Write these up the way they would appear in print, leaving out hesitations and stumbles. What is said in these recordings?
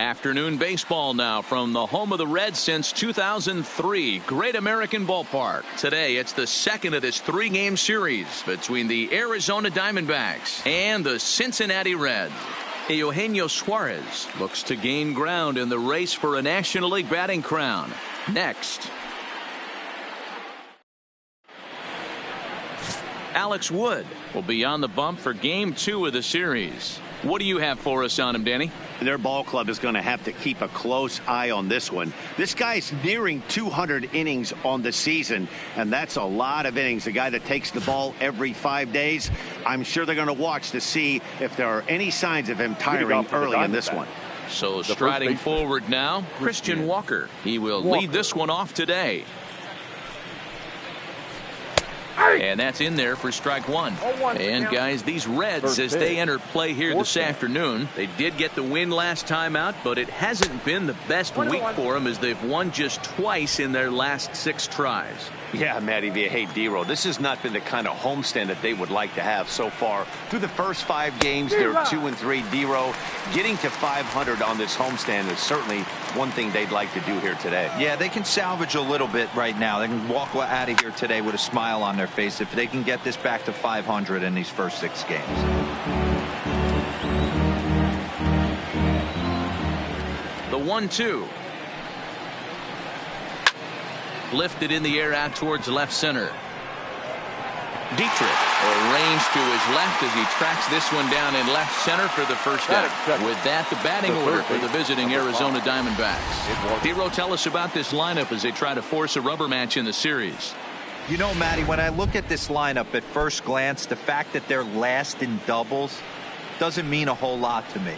Afternoon baseball now from the home of the Reds since 2003. Great American Ballpark. Today it's the second of this three-game series between the Arizona Diamondbacks and the Cincinnati Reds. Eugenio Suarez looks to gain ground in the race for a National League batting crown. Next, Alex Wood will be on the bump for Game 2 of the series. What do you have for us on him, Danny? Their ball club is going to have to keep a close eye on this one. This guy's nearing 200 innings on the season, and that's a lot of innings. A guy that takes the ball every 5 days. I'm sure they're going to watch to see if there are any signs of him tiring early in this one. So striding forward now, Christian Walker. He will lead this one off today. And that's in there for strike one. And guys, these Reds, as they enter play here this afternoon, they did get the win last time out, but it hasn't been the best week for them as they've won just twice in their last 6 tries. Yeah, Matty V. Hey, D-Row, this has not been the kind of homestand that they would like to have so far. Through the first 5 games, they're 2-3. D-Row, getting to 500 on this homestand is certainly one thing they'd like to do here today. Yeah, they can salvage a little bit right now. They can walk out of here today with a smile on their face if they can get this back to 500 in these first 6 games. The 1-2. Lifted in the air out towards left center. Dietrich arranged to his left as he tracks this one down in left center for the first out. With that, the batting order for the visiting Arizona Diamondbacks. Hero, tell us about this lineup as they try to force a rubber match in the series. You know, Matty, when I look at this lineup at first glance, the fact that they're last in doubles doesn't mean a whole lot to me.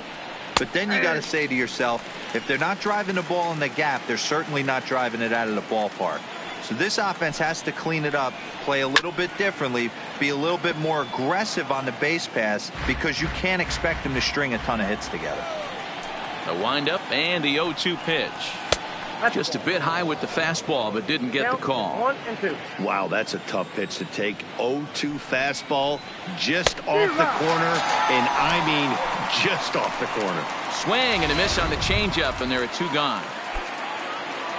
But then you got to say to yourself, if they're not driving the ball in the gap, they're certainly not driving it out of the ballpark. So this offense has to clean it up, play a little bit differently, be a little bit more aggressive on the base pass, because you can't expect them to string a ton of hits together. The windup and the 0-2 pitch. Just a bit high with the fastball, but didn't get the call. 1 and 2. Wow, that's a tough pitch to take. 0-2 fastball just off the corner, and I mean just off the corner. Swing and a miss on the changeup, and there are 2 gone.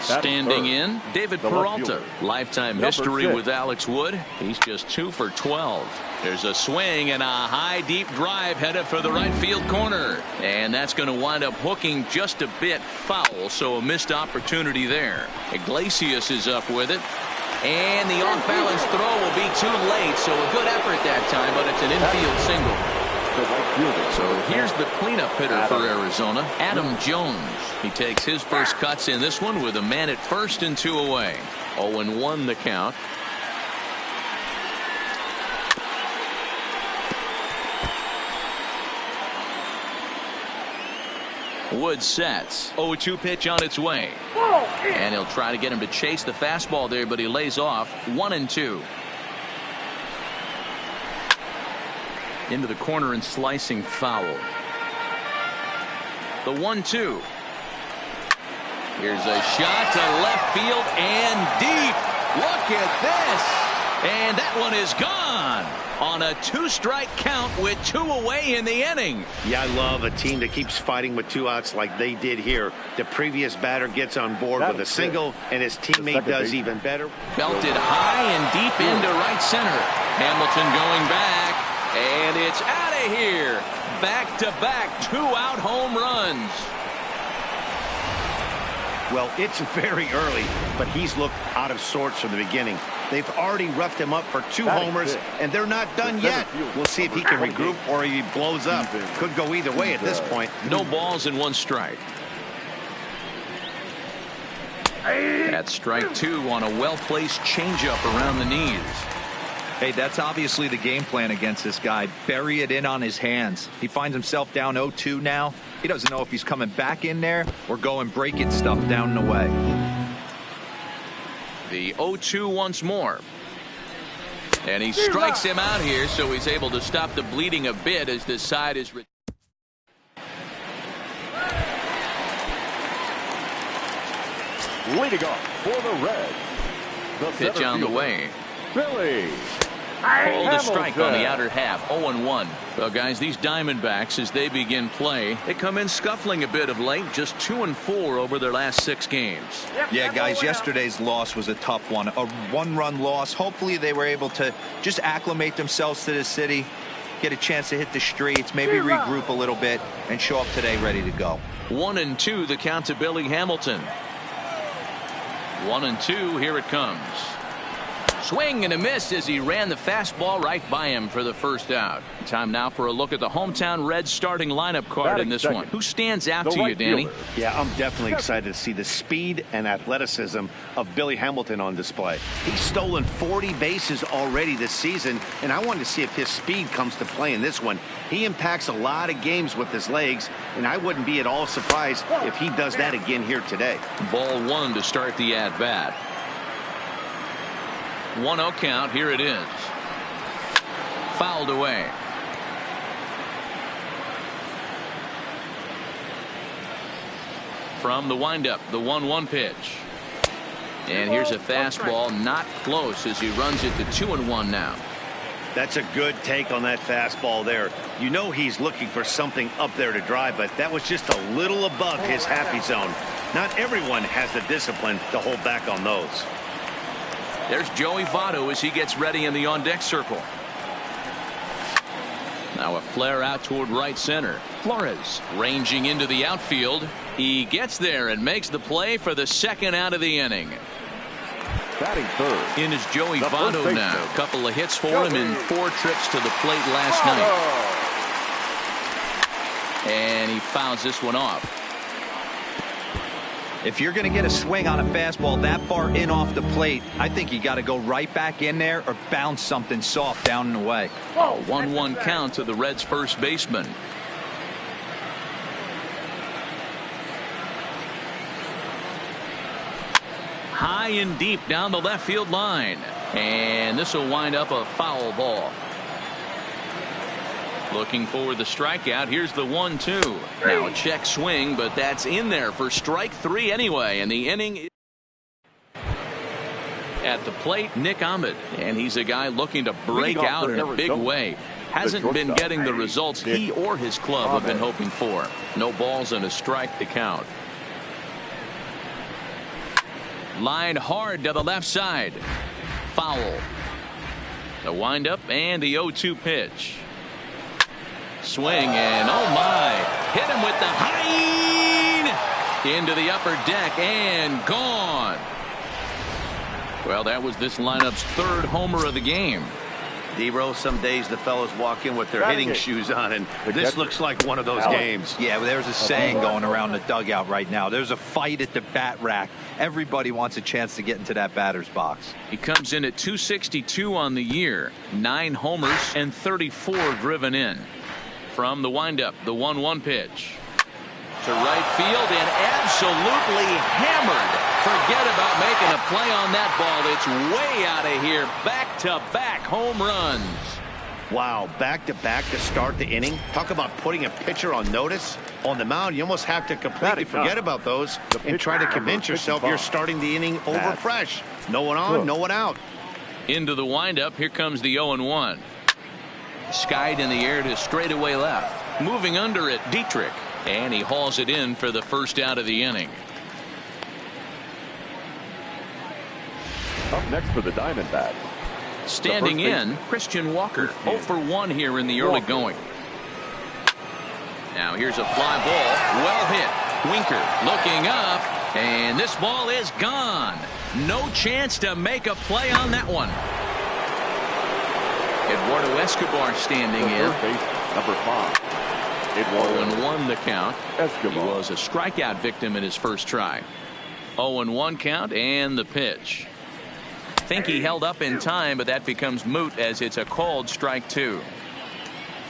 Standing in, David Peralta. Lifetime history with Alex Wood. He's just 2 for 12. There's a swing and a high deep drive headed for the right field corner. And that's going to wind up hooking just a bit foul, so a missed opportunity there. Iglesias is up with it. And the off-balance throw will be too late, so a good effort that time, but it's an infield single. So here's the cleanup hitter for Arizona, Adam Jones. He takes his first cuts in this one with a man at first and 2 away. 0-1 the count. Wood sets. 0-2 pitch on its way. And he'll try to get him to chase the fastball there, but he lays off. 1-2. Into the corner and slicing foul. The 1-2. Here's a shot to left field and deep. Look at this. And that one is gone on a 2-strike count with 2 away in the inning. Yeah, I love a team that keeps fighting with 2 outs like they did here. The previous batter gets on board with a single, and his teammate does even better. Belted high and deep into right center. Hamilton going back. And it's out of here. Back-to-back 2-out home runs. Well, it's very early, but he's looked out of sorts from the beginning. They've already roughed him up for 2 homers, and they're not done yet. We'll see if he can regroup or he blows up. Could go either way at this point. No balls and 1 strike. That's strike 2 on a well-placed changeup around the knees. Hey, that's obviously the game plan against this guy. Bury it in on his hands. He finds himself down 0-2 now. He doesn't know if he's coming back in there or going breaking stuff down and away. The 0-2 once more. And he strikes him out here, so he's able to stop the bleeding a bit as this side is. Leading off for the Reds. The pitch on the way. Billy. Pulled a strike on the outer half. 0-1. Well, guys, these Diamondbacks, as they begin play, they come in scuffling a bit of late, just 2-4 over their last 6 games. Yeah, guys, yesterday's loss was a tough one. A one-run loss. Hopefully they were able to just acclimate themselves to the city, get a chance to hit the streets, maybe regroup a little bit, and show up today ready to go. 1-2, the count to Billy Hamilton. 1-2, here it comes. Swing and a miss as he ran the fastball right by him for the first out. Time now for a look at the hometown Reds starting lineup card in this one. Who stands out to you, Danny? Yeah, I'm definitely excited to see the speed and athleticism of Billy Hamilton on display. He's stolen 40 bases already this season, and I wanted to see if his speed comes to play in this one. He impacts a lot of games with his legs, and I wouldn't be at all surprised if he does that again here today. Ball 1 to start the at-bat. 1-0 count. Here it is. Fouled away. From the windup, the 1-1 pitch. And here's a fastball, not close, as he runs it to 2-1 now. That's a good take on that fastball there. You know he's looking for something up there to drive, but that was just a little above his happy zone. Not everyone has the discipline to hold back on those. There's Joey Votto as he gets ready in the on-deck circle. Now a flare out toward right center. Flores ranging into the outfield. He gets there and makes the play for the second out of the inning. Batting third. In is Joey Votto now. A couple of hits for him in 4 trips to the plate last night. And he fouls this one off. If you're going to get a swing on a fastball that far in off the plate, I think you got to go right back in there or bounce something soft down and away. 1-1 count to the Reds' first baseman. High and deep down the left field line. And this will wind up a foul ball. Looking for the strikeout. Here's the 1-2. Now a check swing, but that's in there for strike 3 anyway. And the inning is at the plate, Nick Ahmed. And he's a guy looking to break out in a big way. Hasn't been getting the results he or his club have been hoping for. No balls and a strike to count. Line hard to the left side. Foul. The windup and the 0-2 pitch. Swing and oh my, hit him with the high into the upper deck and gone. Well, that was this lineup's 3rd homer of the game. D-Row, some days the fellows walk in with their hitting shoes on, and this looks like one of those games. Yeah, well, there's a saying going around the dugout right now. There's a fight at the bat rack. Everybody wants a chance to get into that batter's box. He comes in at 262 on the year, 9 homers and 34 driven in. From the windup, the 1-1 pitch to right field and absolutely hammered. Forget about making a play on that ball. It's way out of here. Back-to-back home runs. Wow, back-to-back to start the inning. Talk about putting a pitcher on notice. On the mound, you almost have to completely forget about those and try to convince yourself you're starting the inning over fresh. No one on, no one out. Into the windup, here comes the 0-1. Skied in the air to straightaway left. Moving under it, Dietrich. And he hauls it in for the first out of the inning. Up next for the Diamondbacks. Standing in, Christian Walker. 0 for 1 here in the early going. Now here's a fly ball. Well hit. Winker looking up. And this ball is gone. No chance to make a play on that one. Eduardo Escobar standing in. Base, number 5. 0-1 the count. Escobar. He was a strikeout victim in his first try. 0-1 count and the pitch. Think he held up in time, but that becomes moot as it's a called strike 2.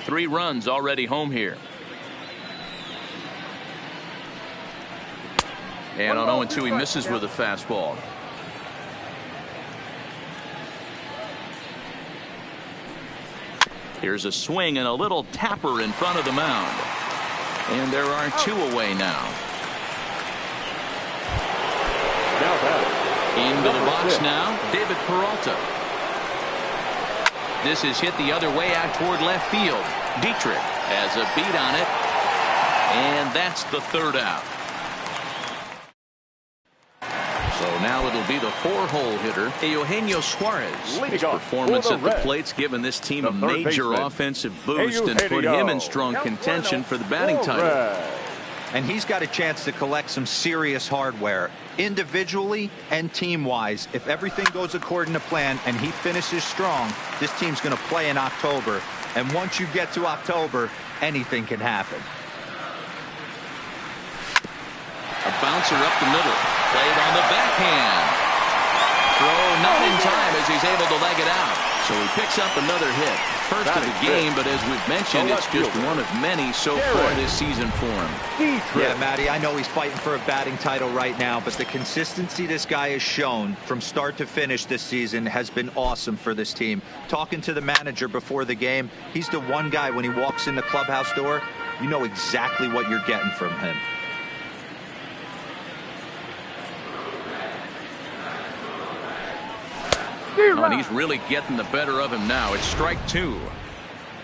3 runs already home here. And on 0-2 he misses with a fastball. Here's a swing and a little tapper in front of the mound. And there are 2 away now. Into the box now, David Peralta. This is hit the other way out toward left field. Dietrich has a beat on it, and that's the third out. So now it'll be the 4-hole hitter, Eugenio Suarez. His performance at the plate's given this team a major offensive boost and put him in strong contention for the batting title. And he's got a chance to collect some serious hardware, individually and team-wise. If everything goes according to plan and he finishes strong, this team's going to play in October. And once you get to October, anything can happen. A bouncer up the middle. Played on the backhand. Throw not in time as he's able to leg it out. So he picks up another hit. First of the game, but as we've mentioned, it's just one of many so far this season for him. Yeah, Matty, I know he's fighting for a batting title right now, but the consistency this guy has shown from start to finish this season has been awesome for this team. Talking to the manager before the game, he's the one guy when he walks in the clubhouse door, you know exactly what you're getting from him. Oh, and he's really getting the better of him now. It's strike 2.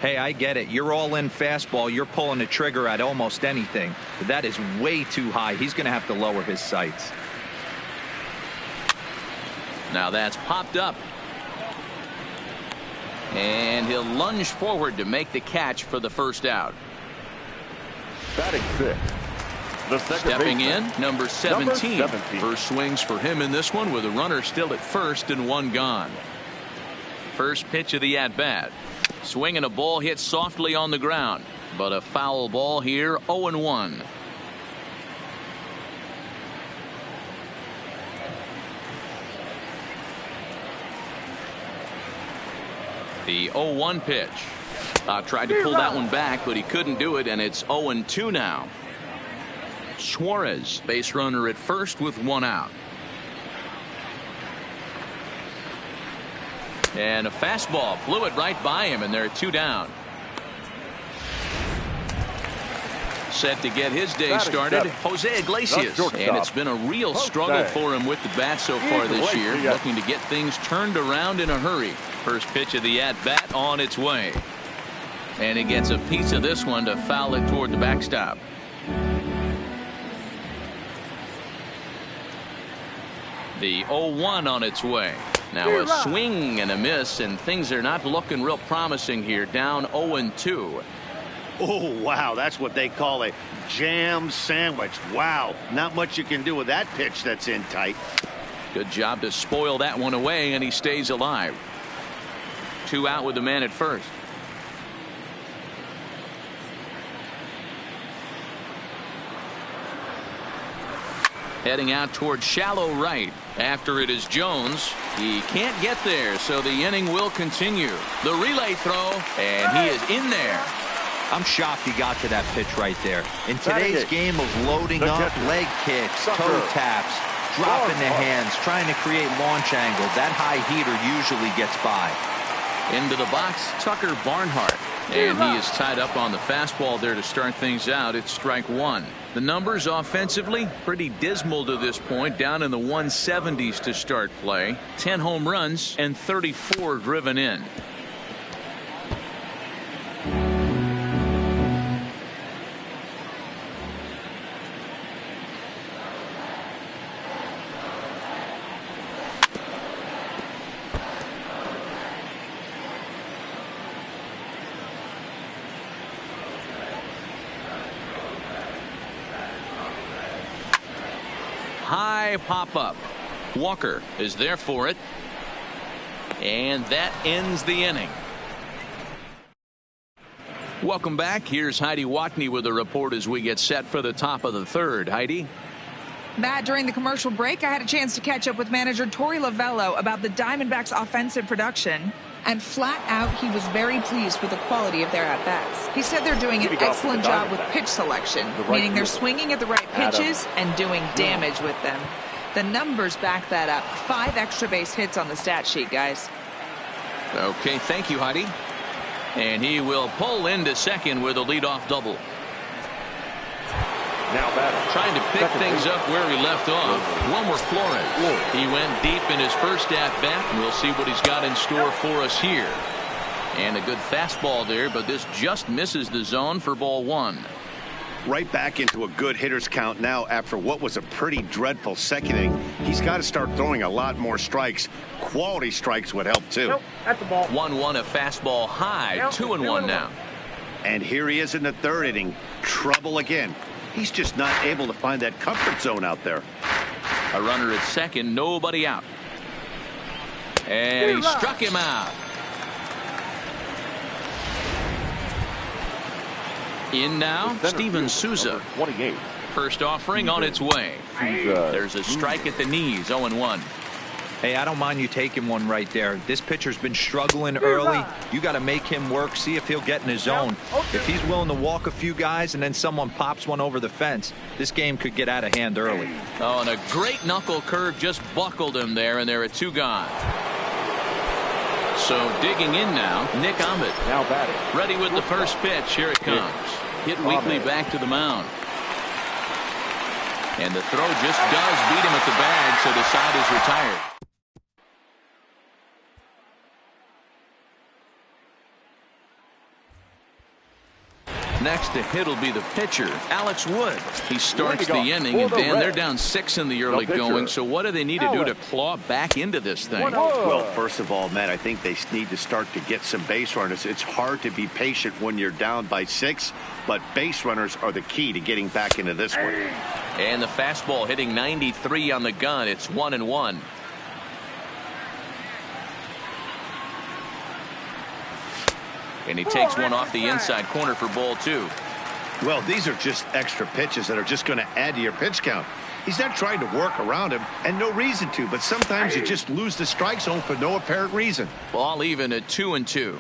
Hey, I get it. You're all in fastball. You're pulling the trigger at almost anything. But that is way too high. He's going to have to lower his sights. Now that's popped up. And he'll lunge forward to make the catch for the first out. Batting 6. Stepping in, number 17. First swings for him in this one with a runner still at first and one gone. First pitch of the at-bat. Swinging a ball hit softly on the ground, but a foul ball here, 0-1. The 0-1 pitch. Tried to pull that one back, but he couldn't do it, and it's 0-2 now. Suarez, base runner at first with one out. And a fastball blew it right by him, and there are two down. Set to get his day started, Jose Iglesias. And it's been a real struggle for him with the bat so far this year, looking to get things turned around in a hurry. First pitch of the at-bat on its way. And he gets a piece of this one to foul it toward the backstop. The 0-1 on its way. Now a swing and a miss, and things are not looking real promising here. Down 0-2. Oh, wow. That's what they call a jam sandwich. Wow. Not much you can do with that pitch that's in tight. Good job to spoil that one away, and he stays alive. 2 out with the man at first. Heading out toward shallow right. After it is Jones. He can't get there, so the inning will continue. The relay throw, and he is in there. I'm shocked he got to that pitch right there. In today's game of loading up, leg kicks, toe taps, dropping the hands, trying to create launch angle, that high heater usually gets by. Into the box, Tucker Barnhart. And he is tied up on the fastball there to start things out. It's strike 1. The numbers offensively pretty dismal to this point, down in the 170s to start play. 10 home runs and 34 driven in. High pop-up. Walker is there for it. And that ends the inning. Welcome back. Here's Heidi Watney with a report as we get set for the top of the third. Heidi? Matt, during the commercial break, I had a chance to catch up with manager Torey Lovello about the Diamondbacks' offensive production. And flat out, he was very pleased with the quality of their at-bats. He said they're doing an excellent job with pitch selection, meaning they're swinging at the right pitches and doing damage with them. The numbers back that up. 5 extra base hits on the stat sheet, guys. Okay, thank you, Heidi. And he will pull into second with a leadoff double. Now batting. Trying to pick things up where he left off. Wilmer Flores. He went deep in his first at-bat, and we'll see what he's got in store for us here. And a good fastball there, but this just misses the zone for ball one. Right back into a good hitter's count now after what was a pretty dreadful second inning. He's got to start throwing a lot more strikes. Quality strikes would help too. Nope, that's the ball. 1-1 a fastball high. Nope, 2-1 now. And here he is in the third inning. Trouble again. He's just not able to find that comfort zone out there. A runner at second, nobody out. And he struck him out. In now, Steven Souza. 28. First offering on its way. There's a strike at the knees, 0-1. Hey, I don't mind you taking one right there. This pitcher's been struggling early. You got to make him work, see if he'll get in his zone. If he's willing to walk a few guys and then someone pops one over the fence, this game could get out of hand early. Oh, and a great knuckle curve just buckled him there, and there are two gone. So digging in now, Nick Ahmed. Now batting. Ready with the first pitch. Here it comes. Hit weakly back to the mound. And the throw just does beat him at the bag, so the side is retired. Next to hit will be the pitcher, Alex Wood. He starts the inning, and Dan, they're down 6 in the early going. So what do they need to do to claw back into this thing? Well, first of all, Matt, I think they need to start to get some base runners. It's hard to be patient when you're down by 6, but base runners are the key to getting back into this one. And the fastball hitting 93 on the gun. It's 1-1. And he takes one off the inside corner for ball 2. Well, these are just extra pitches that are just going to add to your pitch count. He's not trying to work around him, and no reason to, but sometimes you just lose the strike zone for no apparent reason. Ball even at 2-2.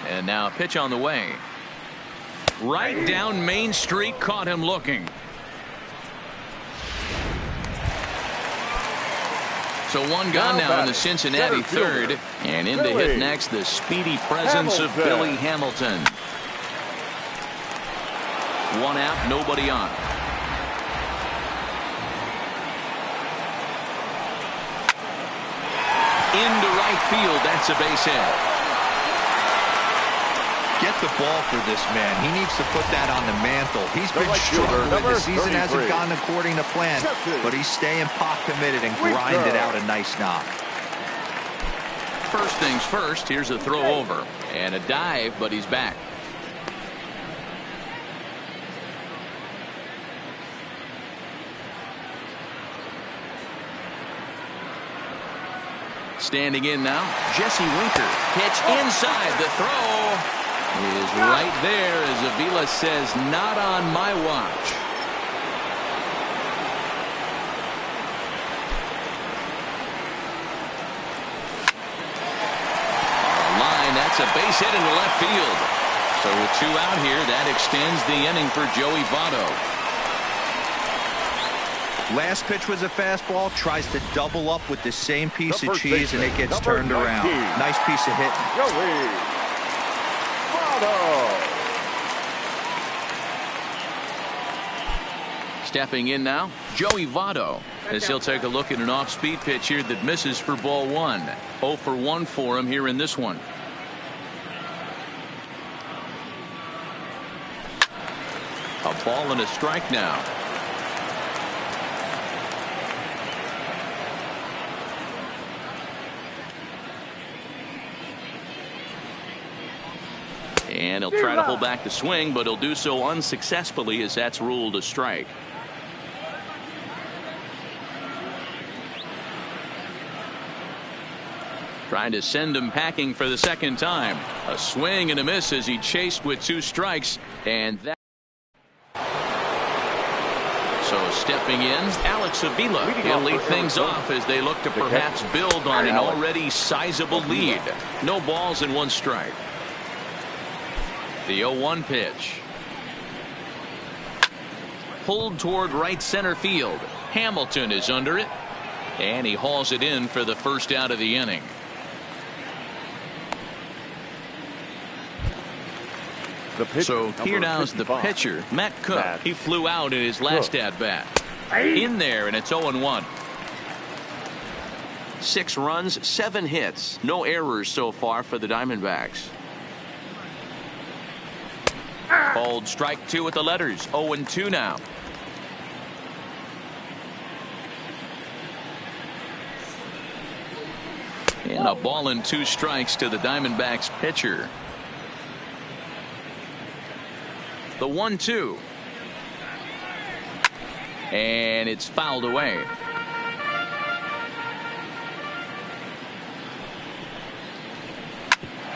And now a pitch on the way. Right down Main Street, caught him looking. So one gone now in the Cincinnati third. And in to hit next, the speedy presence of Billy Hamilton. One out, nobody on. Into right field, that's a base hit. Get the ball for this man. He needs to put that on the mantle. He's been struggling. The season hasn't gone according to plan, but he's staying pot committed and grinded out a nice knock. First things first, here's a throw over and a dive, but he's back. Standing in now, Jesse Winker. Pitch inside, the throw is right there as Avila says, not on my watch. Line, that's a base hit into left field. So with 2 out here, that extends the inning for Joey Votto. Last pitch was a fastball, tries to double up with the same piece of cheese, and it gets turned around. Nice piece of hitting. Joey Votto. Stepping in now, Joey Votto, as he'll take a look at an off-speed pitch here that misses for ball 1. 0 for 1 for him here in this one. A ball and a strike now. And he'll try to hold back the swing, but he'll do so unsuccessfully as that's ruled a strike. Trying to send him packing for the second time. A swing and a miss as he chased with 2 strikes. And that. So stepping in, Alex Avila. He'll lead things off as they look to perhaps build on an already sizable lead. No balls and 1 strike. The 0-1 pitch. Pulled toward right center field. Hamilton is under it. And he hauls it in for the first out of the inning. So here now is the pitcher, Matt Cook. He flew out in his last at-bat. In there, and it's 0-1. 6 runs, 7 hits. No errors so far for the Diamondbacks. Called strike 2 with the letters. 0-2 now. And a ball and 2 strikes to the Diamondbacks pitcher. The 1-2. And it's fouled away.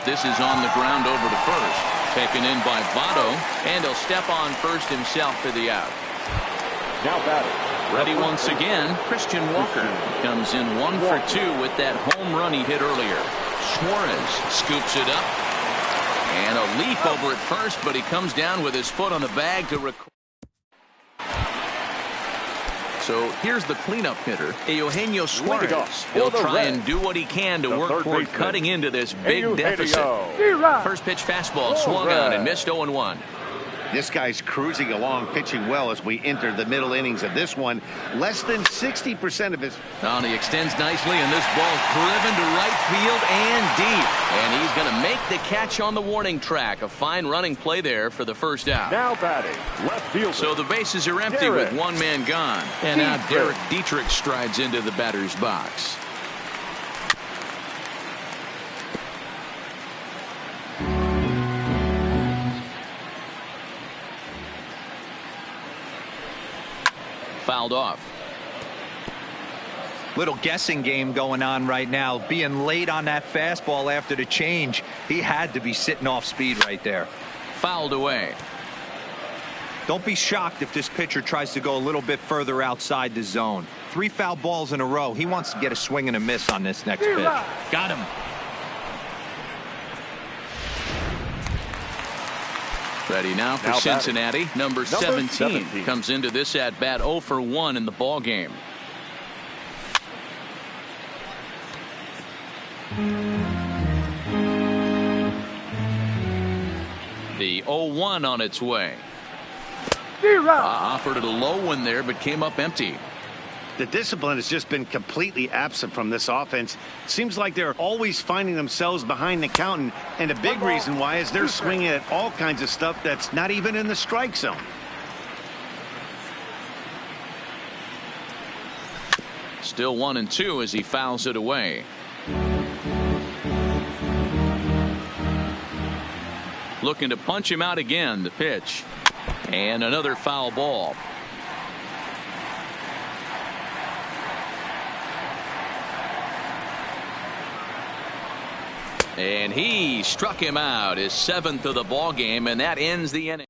This is on the ground over to first. Taken in by Votto. And he'll step on first himself for the out. Now batting. Ready once again, Christian Walker comes in 1 for 2 with that home run he hit earlier. Suarez scoops it up. And a leap over at first, but he comes down with his foot on the bag to record. So here's the cleanup hitter, Eugenio Suarez. He'll try and do what he can to work toward cutting into this big deficit. First pitch fastball swung on and missed 0-1. This guy's cruising along, pitching well as we enter the middle innings of this one. Less than 60% of his. And he extends nicely, and this ball's driven to right field and deep. And he's going to make the catch on the warning track. A fine running play there for the first out. Now batting, left fielder. So the bases are empty with 1 man gone. And now Derek Dietrich strides into the batter's box. Fouled off. Little guessing game going on right now. Being late on that fastball after the change. He had to be sitting off speed right there. Fouled away. Don't be shocked if this pitcher tries to go a little bit further outside the zone. 3 foul balls in a row. He wants to get a swing and a miss on this next pitch. Got him. Ready now for Cincinnati. Number 17 comes into this at bat 0 for 1 in the ball game. The 0-1 on its way. Offered it a low one there, but came up empty. The discipline has just been completely absent from this offense. Seems like they're always finding themselves behind the count, and a big reason why is they're swinging at all kinds of stuff that's not even in the strike zone. Still 1-2 as he fouls it away. Looking to punch him out again. The pitch. And another foul ball. And he struck him out, his 7th of the ball game, and that ends the inning.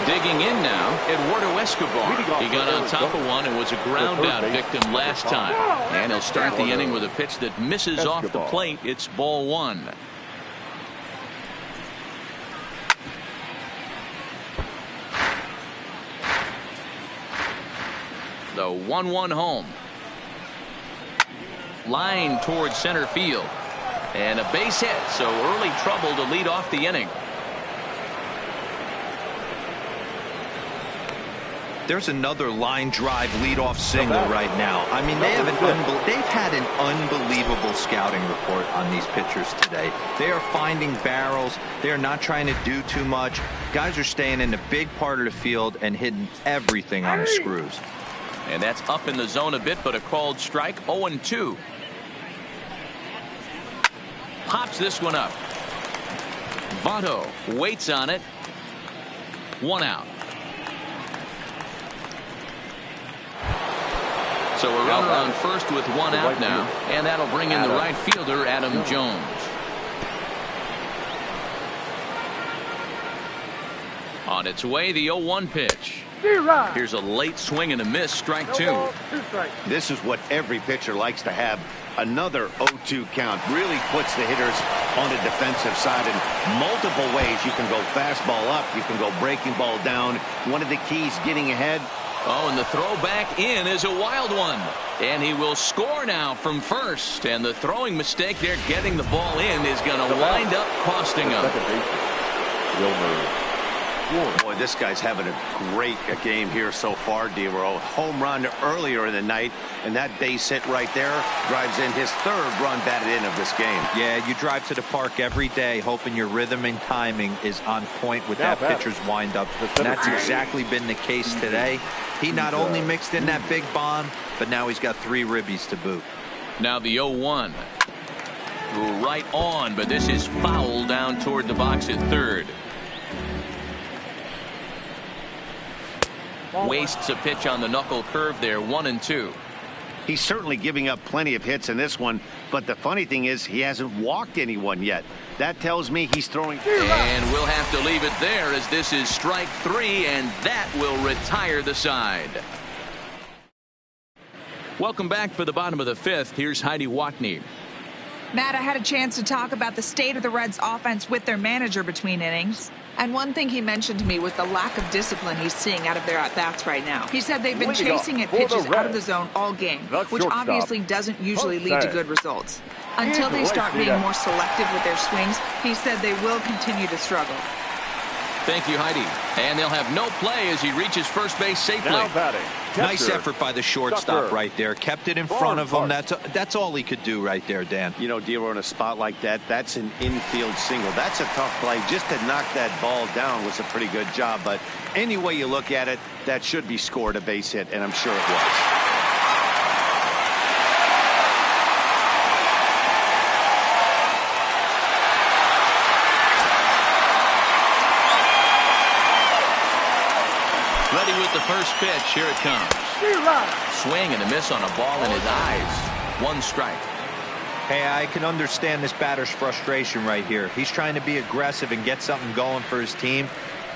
Digging in now, Eduardo Escobar. He got on top of one and was a ground out victim last time. And he'll start the inning with a pitch that misses off the plate. It's ball 1. The 1-1 home. Line towards center field. And a base hit, so early trouble to lead off the inning. There's another line drive leadoff single right now. I mean, they've had an unbelievable scouting report on these pitchers today. They are finding barrels. They are not trying to do too much. Guys are staying in the big part of the field and hitting everything on the screws. And that's up in the zone a bit, but a called strike. 0-2. Pops this one up. Votto waits on it. 1 out. So a runner on first with 1 out now, and that'll bring in the right fielder, Adam Jones. On its way, the 0-1 pitch. Here's a late swing and a miss, strike 2. This is what every pitcher likes to have. Another 0-2 count really puts the hitters on the defensive side in multiple ways. You can go fastball up, you can go breaking ball down. One of the keys getting ahead. Oh, and the throw back in is a wild one. And he will score now from first. And the throwing mistake there, getting the ball in, is going to wind up costing him. score. Boy, this guy's having a great game here so far, D-Row. Home run earlier in the night, and that base hit right there drives in his third run batted in of this game. Yeah, you drive to the park every day hoping your rhythm and timing is on point with that pitcher's windup. And that's exactly been the case today. He not only mixed in that big bomb, but now he's got 3 ribbies to boot. Now the 0-1. Right on, but this is foul down toward the box at third. Wastes a pitch on the knuckle curve there, 1-2. He's certainly giving up plenty of hits in this one, but the funny thing is he hasn't walked anyone yet. That tells me he's throwing. And we'll have to leave it there as this is strike 3, and that will retire the side. Welcome back for the bottom of the 5th. Here's Heidi Watney. Matt, I had a chance to talk about the state of the Reds offense with their manager between innings. And one thing he mentioned to me was the lack of discipline he's seeing out of their at-bats right now. He said they've been chasing at pitches out of the zone all game, which obviously doesn't usually lead to good results. Until they start being more selective with their swings, he said they will continue to struggle. Thank you, Heidi. And they'll have no play as he reaches first base safely. Now batting. Nice effort by the shortstop right there. Kept it in front of him. That's all he could do right there, Dan. You know, D-Row, in a spot like that, that's an infield single. That's a tough play. Just to knock that ball down was a pretty good job. But any way you look at it, that should be scored a base hit, and I'm sure it was. Ready with the first pitch. Here it comes. Swing and a miss on a ball in his eyes. 1 strike. Hey, I can understand this batter's frustration right here. He's trying to be aggressive and get something going for his team.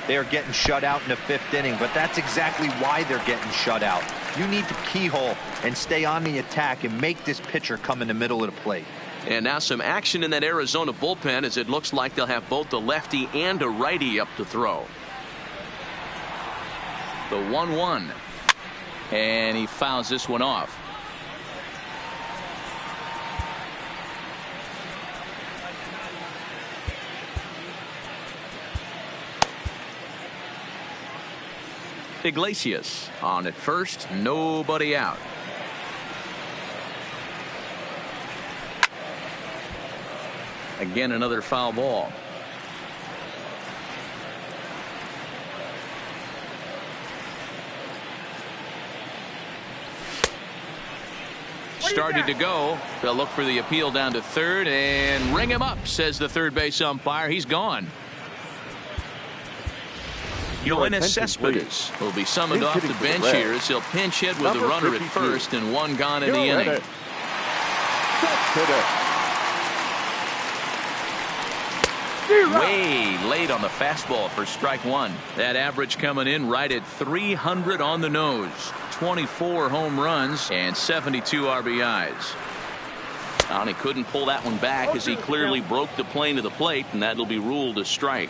They are getting shut out in the 5th inning, but that's exactly why they're getting shut out. You need to keyhole and stay on the attack and make this pitcher come in the middle of the plate. And now some action in that Arizona bullpen as it looks like they'll have both a lefty and a righty up to throw. The 1-1. And he fouls this one off. Iglesias on at first, nobody out. Again, another foul ball. Started to go. They'll look for the appeal down to third and ring him up, says the third base umpire. He's gone. Yoenis Cespedes will be summoned off the bench here as he'll pinch hit with a runner at first and 1 gone in the inning. Way late on the fastball for strike 1. That average coming in right at 300 on the nose. 24 home runs and 72 RBIs. And he couldn't pull that one back as he clearly broke the plane of the plate, and that'll be ruled a strike.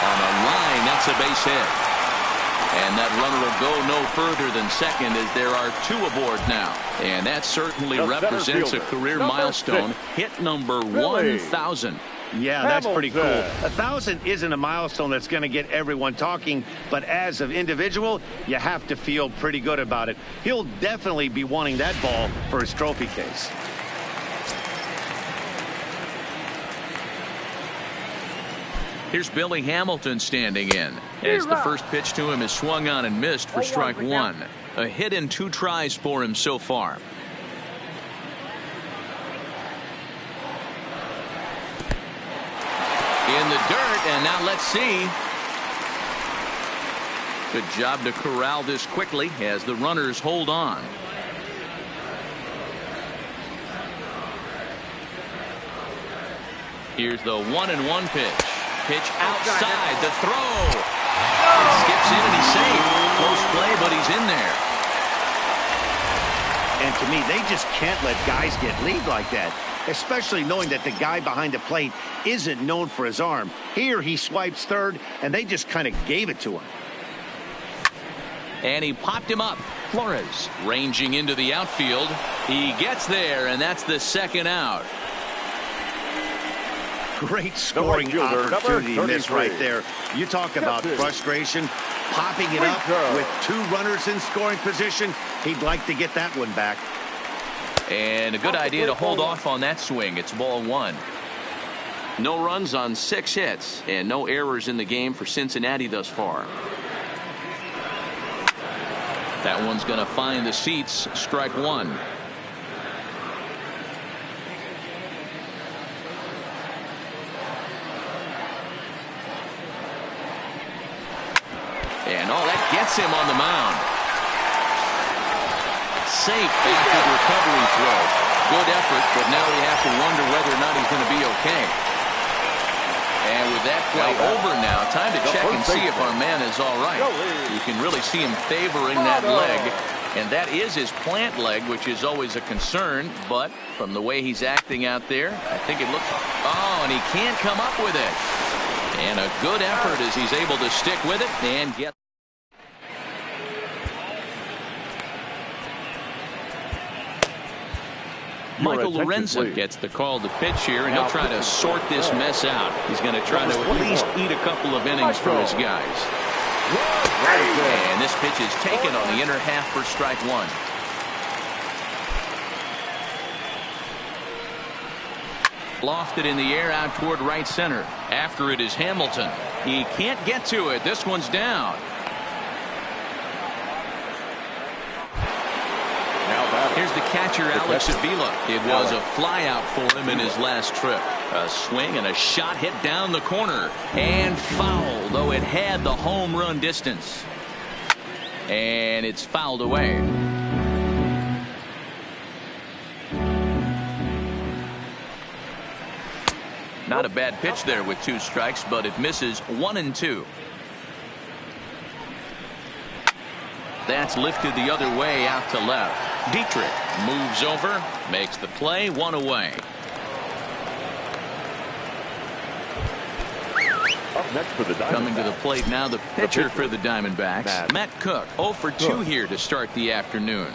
On the line, that's a base hit. And that runner will go no further than second as there are 2 aboard now. And that certainly represents a career milestone. Hit number 1,000. Yeah, that's pretty cool. 1,000 isn't a milestone that's going to get everyone talking, but as an individual, you have to feel pretty good about it. He'll definitely be wanting that ball for his trophy case. Here's Billy Hamilton standing in as the first pitch to him is swung on and missed for strike 1. A hit in 2 tries for him so far. In the dirt, and now let's see. Good job to corral this quickly as the runners hold on. Here's the 1-1 pitch. Pitch outside, the throw. It skips in and he's safe. Close play, but he's in there. And to me, they just can't let guys get lead like that, especially knowing that the guy behind the plate isn't known for his arm. Here he swipes third, and they just kind of gave it to him. And he popped him up. Flores ranging into the outfield. He gets there, and that's the second out. Great scoring opportunity in this right there. You talk about frustration, popping it up with 2 runners in scoring position. He'd like to get that one back. And a good idea to hold off on that swing. It's ball 1. No runs on 6 hits and no errors in the game for Cincinnati thus far. That one's going to find the seats. Strike 1. And that gets him on the mound. Safe after the recovery throw. Good effort, but now we have to wonder whether or not he's going to be okay. And with that play over now, time to check and see if our man is all right. You can really see him favoring that leg. And that is his plant leg, which is always a concern. But from the way he's acting out there, I think it looks... and he can't come up with it. And a good effort as he's able to stick with it and get... Michael Lorenzen gets the call to pitch here, and he'll try to sort this mess out. He's going to try to at least eat a couple of innings for his guys. And this pitch is taken on the inner half for strike 1. Lofted in the air out toward right center. After it is Hamilton. He can't get to it. This one's down. Here's the catcher, Alex Avila. It was a flyout for him in his last trip. A swing and a shot hit down the corner. And foul, though it had the home run distance. And it's fouled away. Not a bad pitch there with 2 strikes, but it misses 1 and 2. That's lifted the other way out to left. Dietrich moves over, makes the play, 1 away. Up next for the Diamondbacks. Coming to the plate now, the pitcher for the Diamondbacks, Matt Cook, 0 for 2 here to start the afternoon.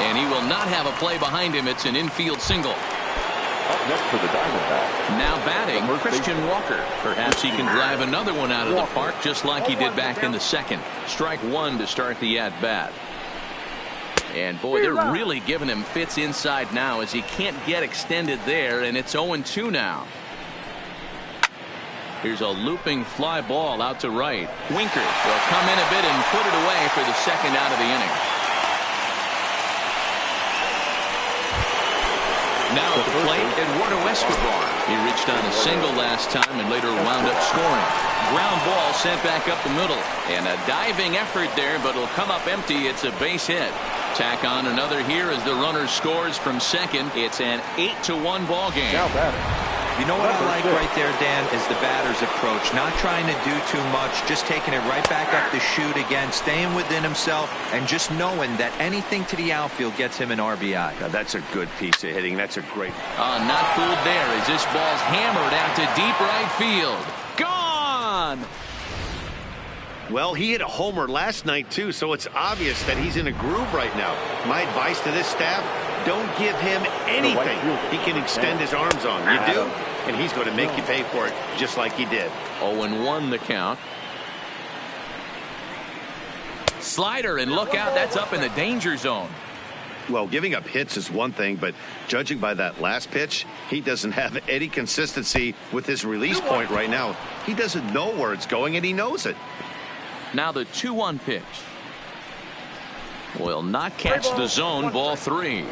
And he will not have a play behind him. It's an infield single. Up next for the Diamondbacks. Now batting, Christian Walker. Perhaps he can drive another one out of the park just like he did back in the second. Strike 1 to start the at-bat. And boy, they're really giving him fits inside now as he can't get extended there, and it's 0-2 now. Here's a looping fly ball out to right. Winker will come in a bit and put it away for the second out of the inning. Now at the plate, Eduardo Escobar. He reached on a single last time and later wound up scoring. Ground ball sent back up the middle. And a diving effort there, but it'll come up empty. It's a base hit. Tack on another here as the runner scores from second. It's an 8-1 ball game. Now batting. You know what I like right there, Dan, is the batter's approach. Not trying to do too much, just taking it right back up the chute again, staying within himself, and just knowing that anything to the outfield gets him an RBI. Now, that's a good piece of hitting. That's a great... Not fooled there as this ball's hammered out to deep right field. Gone! Well, he hit a homer last night, too, so it's obvious that he's in a groove right now. My advice to this staff, don't give him anything he can extend his arms on. You do, and he's going to make you pay for it just like he did. 0-1 the count. Slider, and look out, that's up in the danger zone. Well, giving up hits is one thing, but judging by that last pitch, he doesn't have any consistency with his release point right now. He doesn't know where it's going, and he knows it. Now the 2-1 pitch. Will not catch the zone. Ball 3.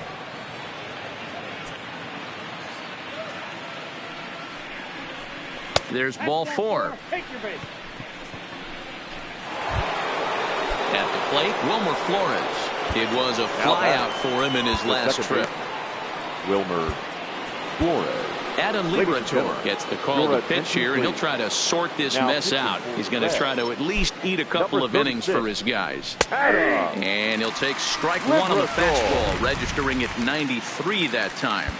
There's ball 4. At the plate, Wilmer Flores. It was a flyout for him in his last trip. Wilmer Flores. Adam Liberatore gets the call to pitch here, and he'll try to sort this mess out. He's going to try to at least eat a couple of innings for his guys. And he'll take strike 1 on the fastball, registering at 93 that time.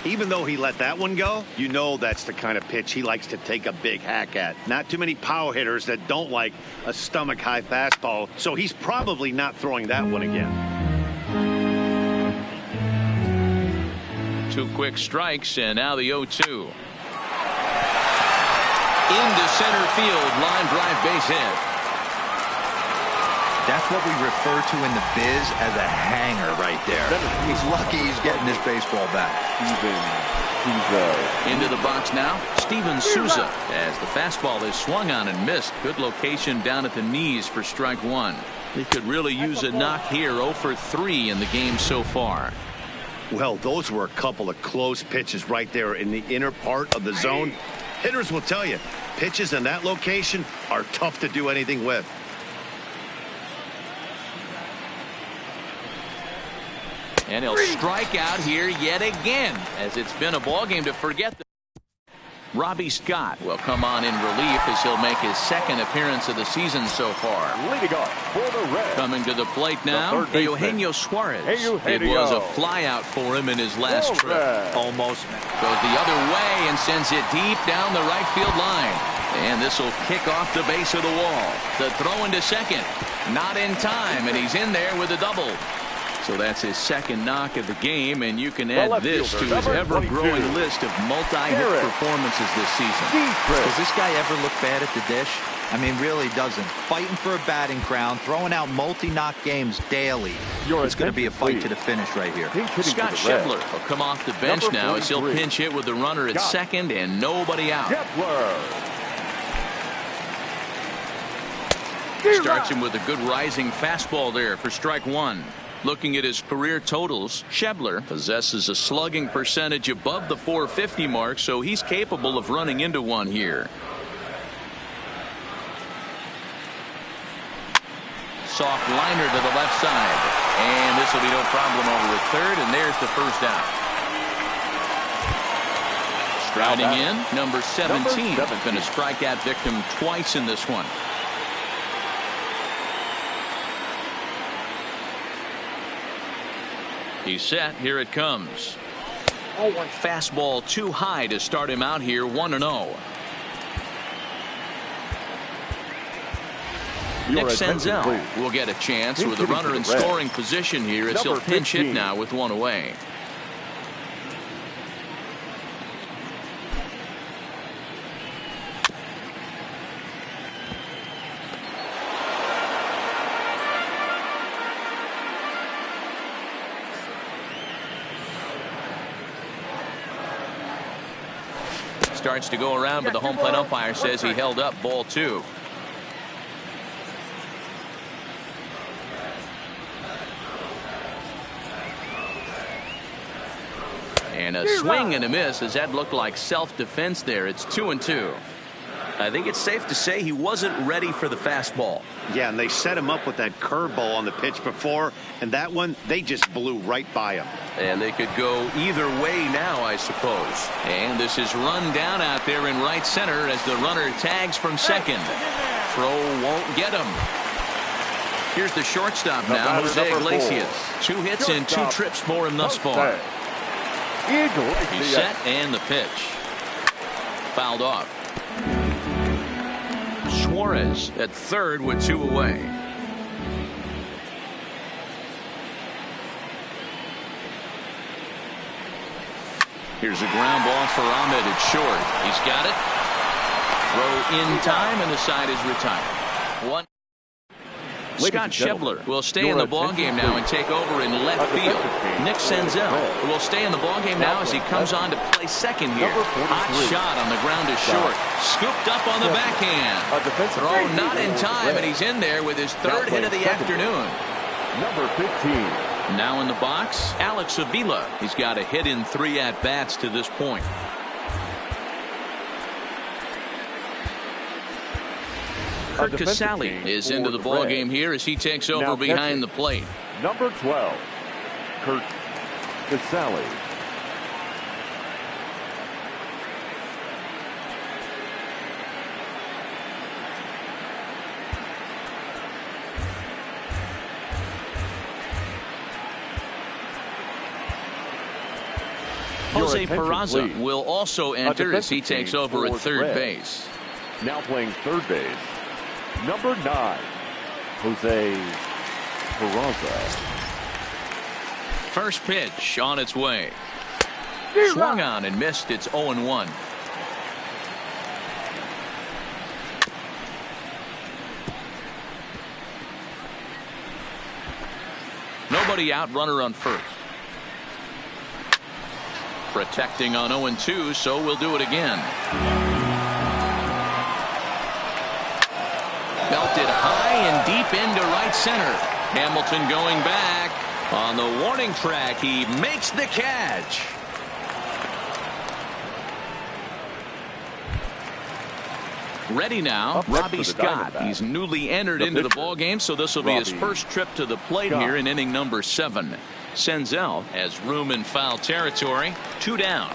Even though he let that one go, you know that's the kind of pitch he likes to take a big hack at. Not too many power hitters that don't like a stomach-high fastball, so he's probably not throwing that one again. 2 quick strikes, and now the 0-2. Into center field, line drive, base hit. That's what we refer to in the biz as a hanger right there. He's lucky he's getting his baseball back. Into the box now, Steven Souza, as the fastball is swung on and missed. Good location down at the knees for strike 1. He could really use a knock here. 0 for 3 in the game so far. Well, those were a couple of close pitches right there in the inner part of the zone. Hitters will tell you, pitches in that location are tough to do anything with. And he'll strike out here yet again, as it's been a ball game to forget. Robbie Scott will come on in relief as he'll make his 2nd appearance of the season so far. Leading off for the Reds. Coming to the plate now, Eugenio Suarez. It was a flyout for him in his last trip. Almost. Goes the other way and sends it deep down the right field line. And this will kick off the base of the wall. The throw into second. Not in time, and he's in there with a double. So that's his 2nd knock of the game, and you can add this to his ever-growing list of multi-hit performances this season. Does this guy ever look bad at the dish? I mean, really doesn't. Fighting for a batting crown, throwing out multi-knock games daily. It's going to be a fight to the finish right here. Scott Schebler will come off the bench now as he'll pinch hit with the runner at second and nobody out. Starts him with a good rising fastball there for strike 1. Looking at his career totals, Schebler possesses a slugging percentage above the .450 mark, so he's capable of running into one here. Soft liner to the left side, and this will be no problem over at third, and there's the first out. Striding in, number 17. Been a strikeout victim twice in this one. He's set. Here it comes. Fastball too high to start him out here. 1-0. Nick Senzel will get a chance with a runner in scoring position here as he'll pinch hit now with one away. Starts to go around, but the home plate umpire says he held up ball 2. And a swing and a miss, as that looked like self-defense there. It's 2-2. I think it's safe to say he wasn't ready for the fastball. Yeah, and they set him up with that curveball on the pitch before, and that one, they just blew right by him. And they could go either way now, I suppose. And this is run down out there in right center as the runner tags from second. Throw won't get him. Here's the shortstop now, Jose Iglesias. 2 hits and 2 trips for him thus far. He's set, and the pitch. Fouled off. Suarez at third with 2 away. Here's a ground ball for Ahmed at short. He's got it. Throw in time, and the side is retired. 1. Scott Schebler will stay in the ballgame now and take over in left field. Nick Senzel will stay in the ballgame now as he comes on to play second here. Hot shot on the ground is short. Scooped up on the backhand. Throw not in time, and he's in there with his 3rd hit of the afternoon. Number 15. Now in the box, Alex Avila. He's got a hit in 3 at-bats to this point. Kurt Casale is into the ballgame here as he takes over behind the plate. Number 12, Kurt Casale. Jose Peraza will also enter as he takes over at third base. Now playing third base, number 9, Jose Peraza. First pitch on its way. Swung on and missed. It's 0-1. Nobody out, runner on first. Protecting on 0-2, so we'll do it again. Belted high and deep into right center. Hamilton going back. On the warning track, he makes the catch. Ready now, Robbie Scott. He's newly entered into the ball game, so this will be his first trip to the plate here in inning number 7. Senzel has room in foul territory. 2 down.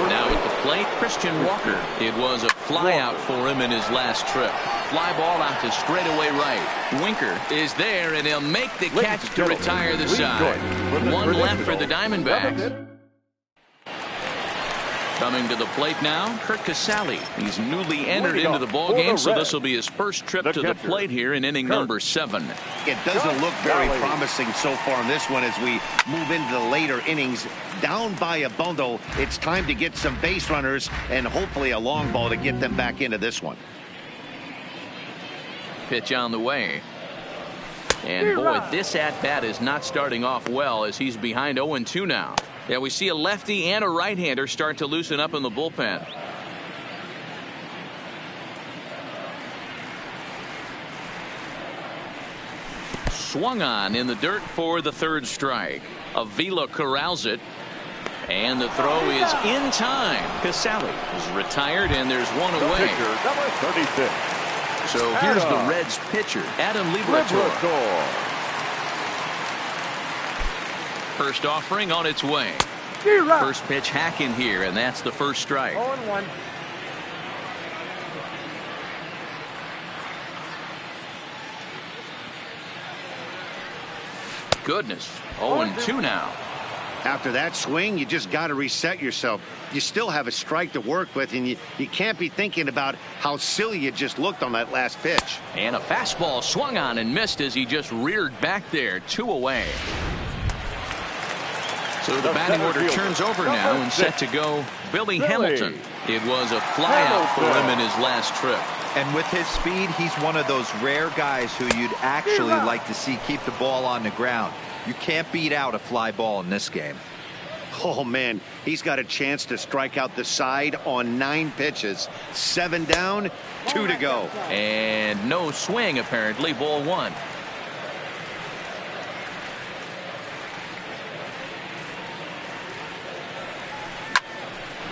Now at the plate, Christian Walker. It was a fly out for him in his last trip. Fly ball out to straightaway right. Winker is there, and he'll make the catch to retire the side. 1 left for the Diamondbacks. Coming to the plate now, Kurt Casale. He's newly entered into the ball game, so this will be his first trip to the plate here in inning number 7. It doesn't look very promising so far in this one as we move into the later innings. Down by a bundle, it's time to get some base runners and hopefully a long ball to get them back into this one. Pitch on the way. And boy, this at-bat is not starting off well as he's behind 0-2 now. Yeah, we see a lefty and a right-hander start to loosen up in the bullpen. Swung on in the dirt for the 3rd strike. Avila corrals it. And the throw is in time. Casale is retired, and there's 1 away. Number 36. So here's the Reds pitcher, Adam Liberatore. First offering on its way. First pitch hack in here, and that's the first strike. 0-1. Goodness, 0-2 now. After that swing, you just got to reset yourself. You still have a strike to work with, and you can't be thinking about how silly you just looked on that last pitch. And a fastball swung on and missed as he just reared back there. 2 away. So the batting order turns over now and set to go Billy Hamilton. It was a flyout for him in his last trip. And with his speed, he's one of those rare guys who you'd actually like to see keep the ball on the ground. You can't beat out a fly ball in this game. Oh, man, he's got a chance to strike out the side on 9 pitches. 7 down, 2 to go. And no swing, apparently. Ball 1.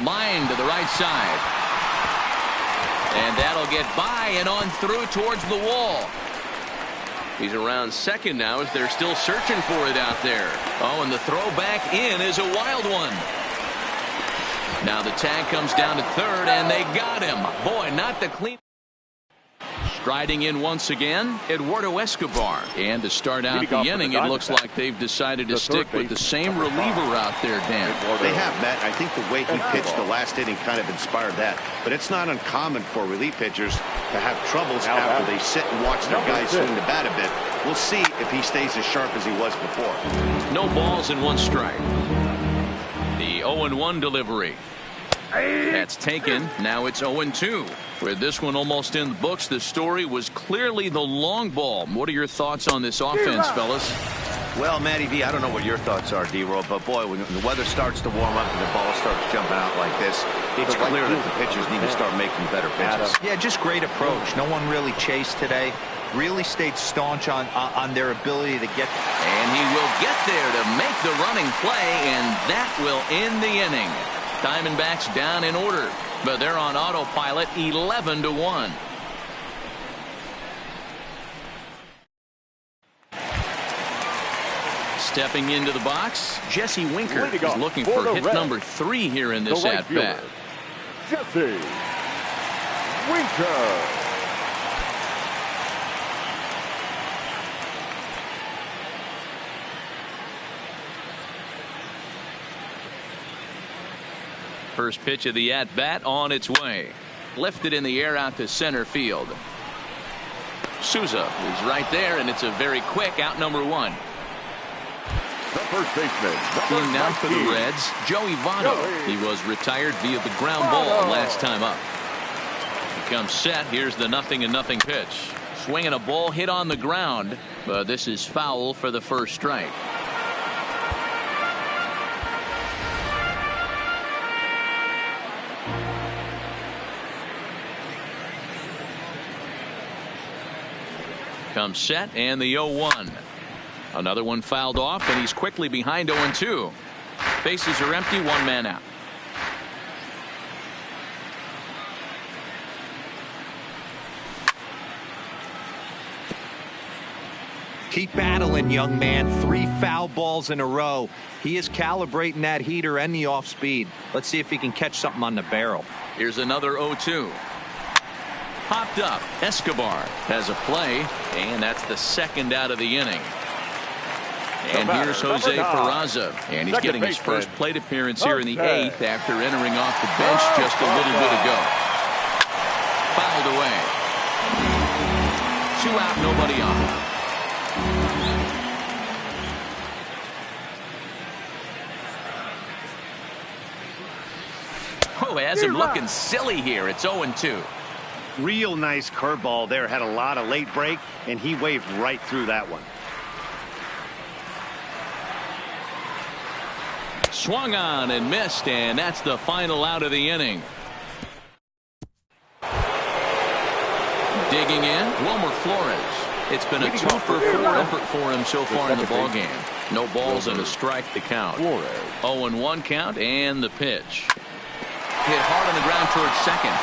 Line to the right side. And that'll get by and on through towards the wall. He's around second now as they're still searching for it out there. Oh, and the throw back in is a wild one. Now the tag comes down to third, and they got him. Boy, not the clean. Striding in once again, Eduardo Escobar. And to start out the inning, it looks like they've decided to stick with the same reliever out there, Dan. They have, Matt. I think the way he pitched the last inning kind of inspired that. But it's not uncommon for relief pitchers to have troubles after they sit and watch their guys swing the bat a bit. We'll see if he stays as sharp as he was before. No balls and 1 strike. The 0-1 delivery. That's taken. Now it's 0-2. With this one almost in the books, the story was clearly the long ball. What are your thoughts on this offense, fellas? Well, Matty V, I don't know what your thoughts are, D-Roll, but boy, when the weather starts to warm up and the ball starts jumping out like this, it's clear that the pitchers need to start making better pitches. Yeah, just great approach. No one really chased today. Really stayed staunch on their ability to get. And he will get there to make the running play, and that will end the inning. Diamondbacks down in order, but they're on autopilot 11-1. Stepping into the box, Jesse Winker is looking for hit number 3 here in this at-bat. Jesse Winker. First pitch of the at-bat on its way. Lifted in the air out to center field. Souza is right there, and it's a very quick out number 1. the first baseman. In now for the 19. Reds, Joey Votto. He was retired via the ground ball last time up. He comes set. Here's the 0-0 pitch. Swinging a ball hit on the ground, but this is foul for the first strike. Comes set and the 0-1. Another one fouled off, and he's quickly behind 0-2. Bases are empty, one man out. Keep battling, young man. 3 foul balls in a row. He is calibrating that heater and the off speed. Let's see if he can catch something on the barrel. Here's another 0-2. Popped up. Escobar has a play, and that's the second out of the inning. And here's Jose Peraza, and he's getting his first plate appearance here in the 8th after entering off the bench just a little bit ago. Fouled away. 2 out, nobody on. Oh, has him looking silly here. It's 0-2. Real nice curveball there. Had a lot of late break, and he waved right through that one. Swung on and missed, and that's the final out of the inning. Digging in, Wilmer Flores. It's been a 2-for-4 effort for him so far in the ballgame. No balls and a strike to count. 0-1 count, and the pitch. Hit hard on the ground towards second.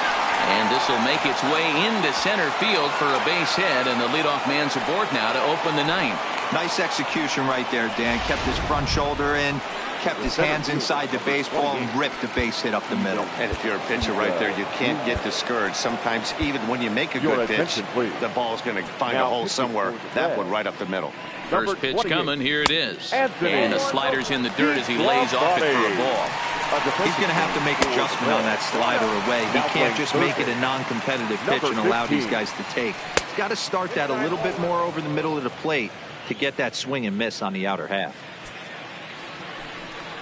And this will make its way into center field for a base hit, and the leadoff man's aboard now to open the 9th. Nice execution right there, Dan. Kept his front shoulder in, kept his hands inside the baseball, and ripped the base hit up the middle. And if you're a pitcher right there, you can't get discouraged. Sometimes even when you make a good pitch, the ball's going to find a hole somewhere. That one right up the middle. First pitch coming. Here it is. And the slider's in the dirt as he lays off it for a ball. He's going to have to make adjustment on that slider away. He can't just make it a non-competitive pitch and allow these guys to take. He's got to start that a little bit more over the middle of the plate to get that swing and miss on the outer half.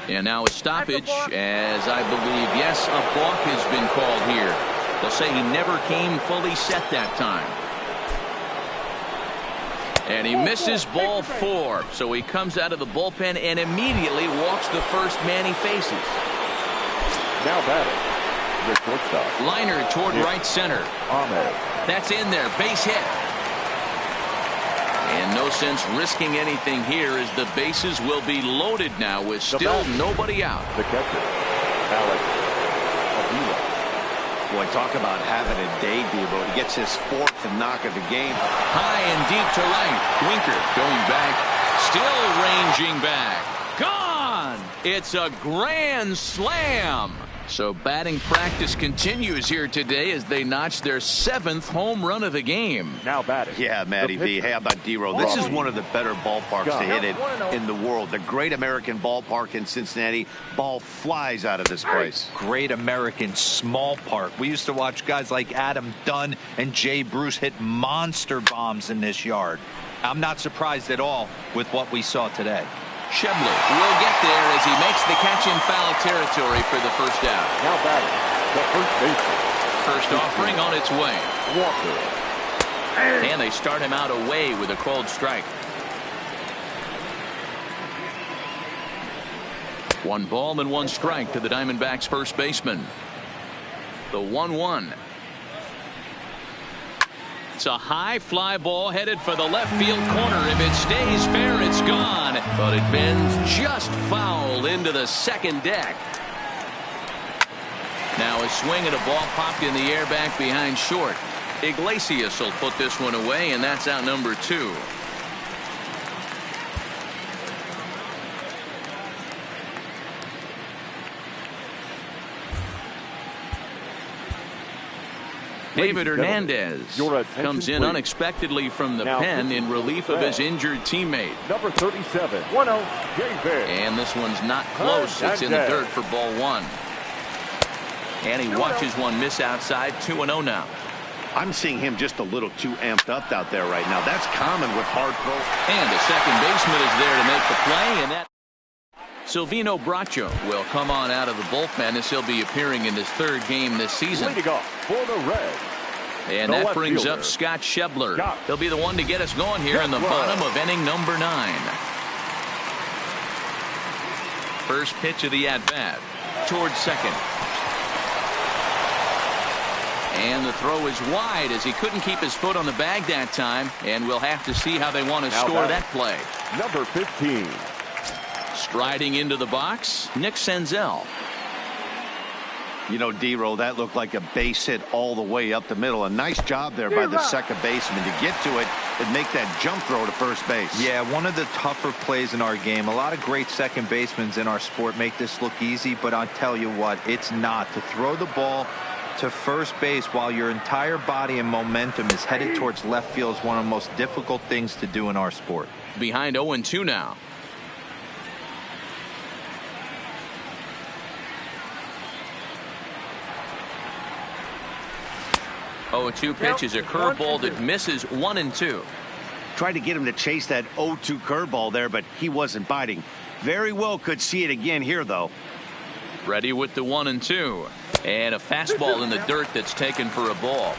And now a stoppage, as I believe, yes, a balk has been called here. They'll say he never came fully set that time. And he misses ball 4. So he comes out of the bullpen and immediately walks the first man he faces. Now batting, the shortstop. Liner toward right center. That's in there. Base hit. And no sense risking anything here as the bases will be loaded now with still nobody out. The catcher, Alex. Boy, talk about having a day, Debo. He gets his 4th knock of the game. High and deep to right. Winker going back. Still ranging back. Gone! It's a grand slam. So batting practice continues here today as they notch their 7th home run of the game. Now batting. Yeah, Matty V. How about D-Roll? This is one of the better ballparks to hit it in the world. The Great American Ballpark in Cincinnati. Ball flies out of this place. Great American Small Park. We used to watch guys like Adam Dunn and Jay Bruce hit monster bombs in this yard. I'm not surprised at all with what we saw today. Shebler will get there as he makes the catch in foul territory for the first out. Now batting, the first baseman. First offering on its way. Walker. And they start him out away with a called strike. 1 ball and 1 strike to the Diamondbacks first baseman. The 1-1. It's a high fly ball headed for the left field corner. If it stays fair, it's gone. But it bends just foul into the second deck. Now a swing and a ball popped in the air back behind short. Iglesias will put this one away, and that's out number 2. David Hernandez comes in unexpectedly from the pen in relief of his injured teammate. Number 37, 1-0, David. And this one's not close. It's in the dirt for ball 1. And he watches one miss outside. 2-0 now. I'm seeing him just a little too amped up out there right now. That's common with hard throw. And the second baseman is there to make the play, and that Silvino Bracho will come on out of the bullpen as he'll be appearing in his 3rd game this season. Leading off for the Reds. And the that brings fielder, up Scott Schebler. Scott. He'll be the one to get us going here in the bottom of inning number 9. First pitch of the at-bat towards second. And the throw is wide as he couldn't keep his foot on the bag that time. And we'll have to see how they want to score that play. Number 15. Striding into the box, Nick Senzel. You know, D-Roll, that looked like a base hit all the way up the middle. A nice job there by the second baseman to get to it and make that jump throw to first base. Yeah, one of the tougher plays in our game. A lot of great second basemen in our sport make this look easy, but I'll tell you what, it's not. To throw the ball to first base while your entire body and momentum is headed towards left field is one of the most difficult things to do in our sport. Behind 0-2 now. Oh, 2 pitch is a curveball that misses 1-2. Tried to get him to chase that 0-2 curveball there, but he wasn't biting. Very well could see it again here, though. Ready with the 1-2. And a fastball in the dirt that's taken for a ball.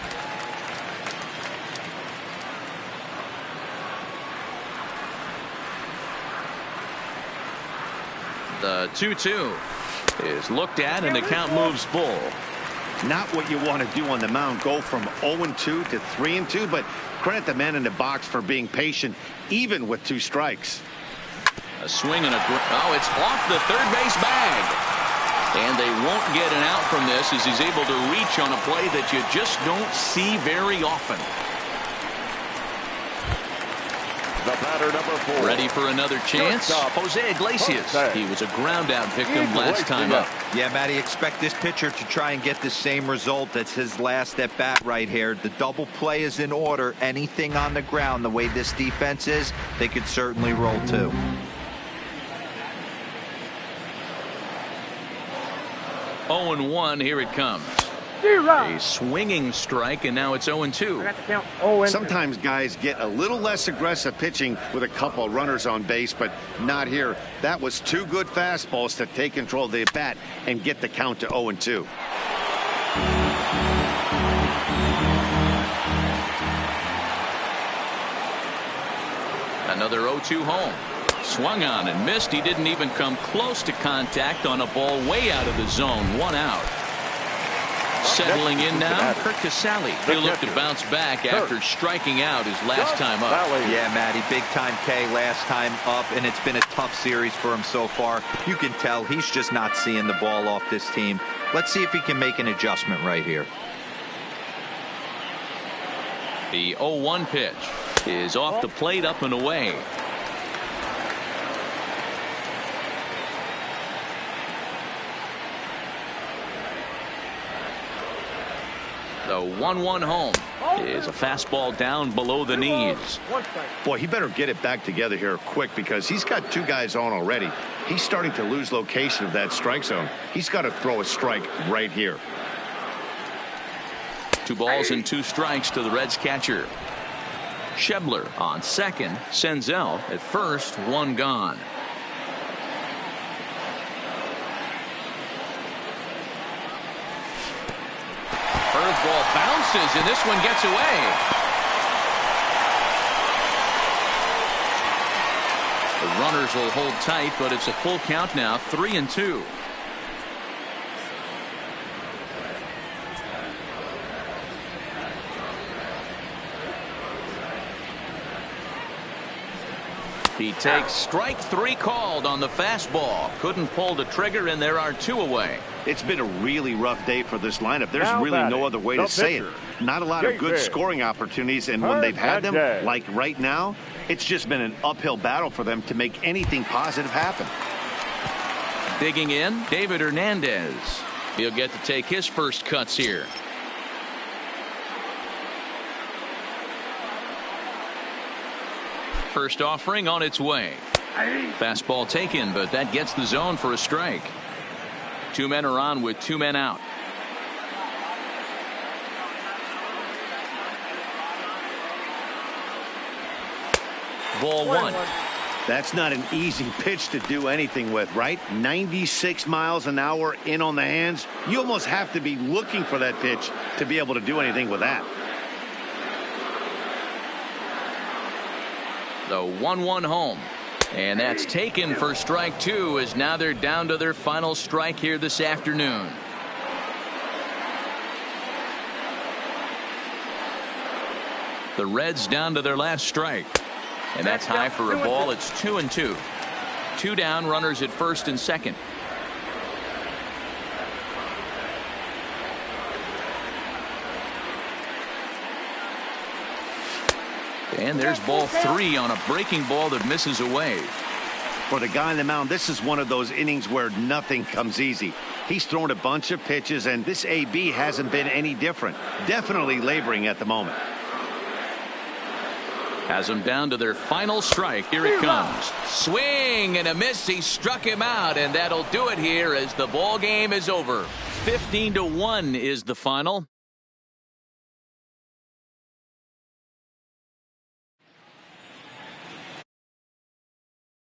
The 2-2 is looked at and the count moves full. Not what you want to do on the mound, go from 0-2 to 3-2, but credit the man in the box for being patient, even with 2 strikes. A swing and it's off the third base bag. And they won't get an out from this as he's able to reach on a play that you just don't see very often. The batter, number 4. Ready for another chance? Jose Iglesias. He was a ground out victim last time up. Yeah, Matty, expect this pitcher to try and get the same result. That's his last at bat right here. The double play is in order. Anything on the ground, the way this defense is, they could certainly roll too. Oh, 0-1, here it comes. A swinging strike, and now it's 0-2. Sometimes guys get a little less aggressive pitching with a couple of runners on base, but not here. That was 2 good fastballs to take control of the bat and get the count to 0-2. Another 0-2 home. Swung on and missed. He didn't even come close to contact on a ball way out of the zone. 1 out. Settling in now, Kurt Casale. He'll look to bounce back after striking out his last time up. Yeah, Matty, big time K last time up, and it's been a tough series for him so far. You can tell he's just not seeing the ball off this team. Let's see if he can make an adjustment right here. The 0-1 pitch is off the plate, up and away. The 1-1 home is a fastball down below the knees. Boy, he better get it back together here quick because he's got 2 guys on already. He's starting to lose location of that strike zone. He's got to throw a strike right here. 2 balls and 2 strikes to the Reds catcher. Schebler on second. Senzel at first. 1 gone. Curveball bounces, and this one gets away. The runners will hold tight, but it's a full count now, 3-2. He takes strike 3 called on the fastball. Couldn't pull the trigger, and there are 2 away. It's been a really rough day for this lineup. There's really no other way to say it. Not a lot of good scoring opportunities, and when they've had them, like right now, it's just been an uphill battle for them to make anything positive happen. Digging in, David Hernandez. He'll get to take his first cuts here. First offering on its way. Fastball taken, but that gets the zone for a strike. 2 men are on with 2 men out. Ball 1. That's not an easy pitch to do anything with, right? 96 miles an hour in on the hands. You almost have to be looking for that pitch to be able to do anything with that. The 1-1 home. And that's taken for strike two, as now they're down to their final strike here this afternoon. The Reds down to their last strike. And that's high for a ball. It's 2-2. 2 down, runners at first and second. And there's ball 3 on a breaking ball that misses away. For the guy on the mound, this is one of those innings where nothing comes easy. He's thrown a bunch of pitches, and this AB hasn't been any different. Definitely laboring at the moment. Has them down to their final strike. Here it comes. Swing and a miss. He struck him out, and that'll do it here as the ball game is over. 15-1 is the final.